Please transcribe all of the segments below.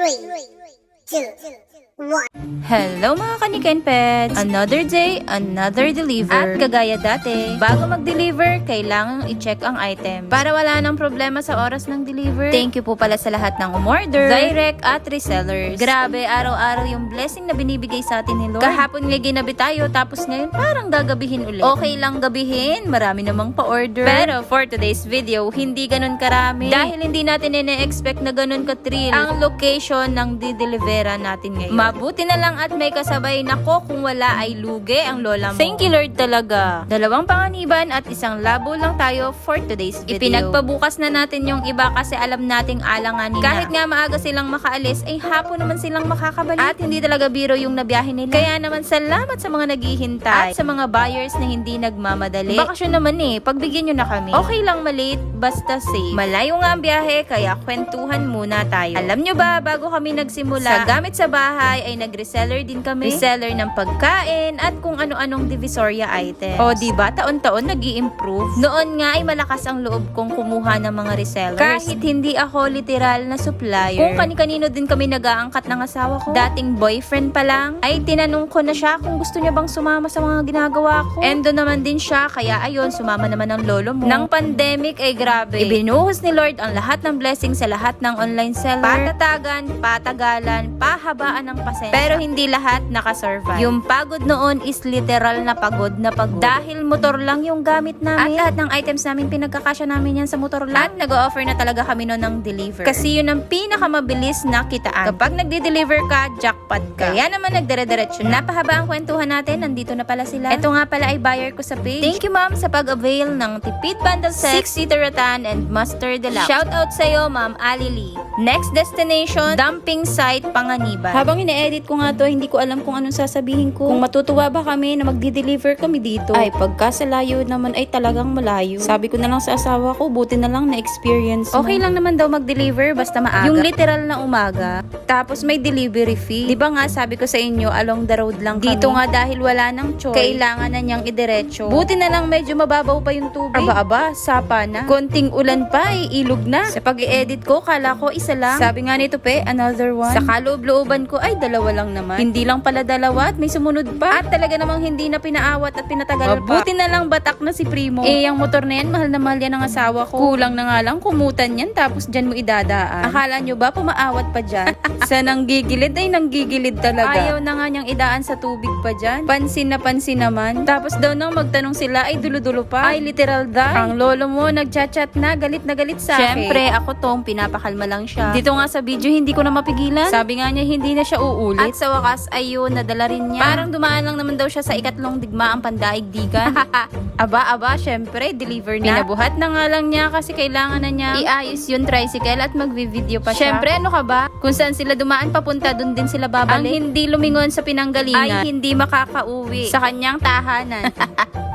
2, 1. Hello mga kaniken pets! Another day, another deliver. At kagaya dati, bago mag-deliver, kailangang i-check ang item para wala nang problema sa oras ng deliver. Thank you po pala sa lahat ng umorder, direct at resellers. Grabe, araw-araw yung blessing na binibigay sa atin ni Lord. Kahapon nga ginabi tayo, tapos ngayon parang gagabihin ulit. Okay lang gabihin, marami namang pa-order. Pero for today's video, hindi ganun karami. Dahil hindi natin ine-expect na ganun ka-thrill ang location ng didelivera natin ngayon. Mabuti na lang at may kasabay. Nako, kung wala ay lugi ang lola mo. Thank you Lord talaga. 2 panganiban at 1 labo lang tayo for today's video. Ipinagpabukas na natin yung iba kasi alam nating alanganin na. Kahit nga maaga silang makaalis, ay hapon naman silang makakabalik. At hindi talaga biro yung nabiyahe nila. Kaya naman salamat sa mga naghihintay at sa mga buyers na hindi nagmamadali. Bakasyon naman pagbigyan nyo na kami. Okay lang malate, basta safe. Malayo nga ang biyahe, kaya kwentuhan muna tayo. Alam nyo ba, bago kami nagsimula, sa gamit sa bahay ay nag-reseller din kami. Reseller ng pagkain at kung ano-anong divisoria items. O diba, taon-taon nag-i-improve. Noon nga ay malakas ang loob kong kumuha ng mga resellers. Kahit hindi ako literal na supplier. Kung kani-kanino din kami nag-aangkat ng asawa ko. Dating boyfriend pa lang, ay tinanong ko na siya kung gusto niya bang sumama sa mga ginagawa ko. Endo naman din siya, kaya ayun, sumama naman ng lolo mo. Nang pandemic ay grabe. Ibinuhos ni Lord ang lahat ng blessing sa lahat ng online seller. Patatagan, patagalan, pahabaan ng pasensya. Pero hindi lahat nakasurvive. Yung pagod noon is literal na pagod na pagod. Dahil motor lang yung gamit namin. At lahat ng items namin pinagkakasya namin yan sa motor lang. At nag-offer na talaga kami noon ng deliver. Kasi yun ang pinakamabilis na kitaan. Kapag nagde-deliver ka, jackpot ka. Kaya naman nagdire-diretso. Napahaba ang kwentuhan natin. Nandito na pala sila. Ito nga pala ay buyer ko sa page. Thank you ma'am sa pag-avail ng tipid bundle set, 6-seater rattan and mustard deluxe. Shout out sa'yo ma'am Ali Lee. Next destination, dumping site Panganiban. Habang ine-edit ko nga to, hindi ko alam kung anong sasabihin ko. Kung matutuwa ba kami na magdi-deliver kami dito. Ay, pagka sa layo naman ay talagang malayo. Sabi ko na lang sa asawa ko, buti na lang na-experience mo. Okay lang naman daw mag-deliver basta maaga. Yung literal na umaga. Tapos may delivery fee. Di ba nga sabi ko sa inyo, along the road lang kami. Dito nga dahil wala nang choice, kailangan na niyang idiretso. Buti na lang medyo mababaw pa yung tubig. Aba, sapa na. Konting ulan pa, ilog na. Sa pag-i-edit ko, kala ko isa lang. Sabi nga nito another one. Sa kaloob-looban ko ay 2 lang naman. Hindi lang pala 2 at may sumunod pa. At talaga namang hindi na pinaawat at pinatagal pa. Buti na lang batak na si Primo. Yung motor na yan, mahal na mahal yan ng asawa ko. Kulang na nga lang kumutan yan tapos dyan mo idadaan. Akala nyo ba pumaawat pa dyan? Sa nanggigilid ay nanggigilid talaga. Ayaw na nga niyang idaan sa tubig pa dyan. Pansin na pansin naman. Tapos daw nang magtanong sila ay dulo-dulo pa. Ay literal da. Ang lolo mo nagchat-chat na galit sa akin. Siyempre ako tong pinapakalma lang siya. Dito nga sa video hindi ko na mapigilan. Sabi nga niya hindi na siya uulit. At sa wakas ayun nadala rin niya. Parang dumaan lang naman daw siya sa 2 digmaang pandaigdigan. Aba, syempre deliver na. Pinabuhat na nga lang niya kasi kailangan na niya iayos yung tricycle at magvi-video pa siya. Siyempre ano ka ba? Kung saan sila dumaan papunta doon din sila babalik. Ang hindi lumingon sa pinanggalingan ay hindi makakauwi sa kanyang tahanan.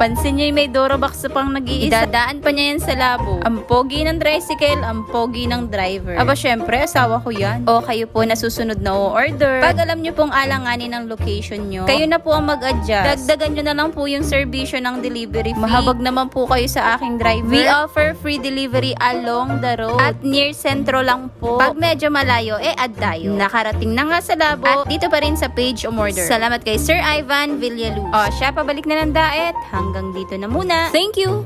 Pansin niyo yung may Dorobox pang nag-iisa. Idadaan pa niya yan sa labo. Ang pogi ng tricycle, ang pogi ng driver. Aba syempre, asawa ko yan. O kayo po na susunod na order. Pag alam niyo pong alanganin ng location niyo, kayo na po ang mag-adjust. Dagdagan niyo na lang po yung serbisyo ng delivery fee. Mahabag naman po kayo sa aking driver. We offer free delivery along the road. At near sentro lang po. Pag medyo malayo, add tayo. Nakarating na nga sa labo. At dito pa rin sa page umorder. Salamat kay Sir Ivan Villaluz. O, siya pabalik na ng daet. Hanggang dito na muna. Thank you!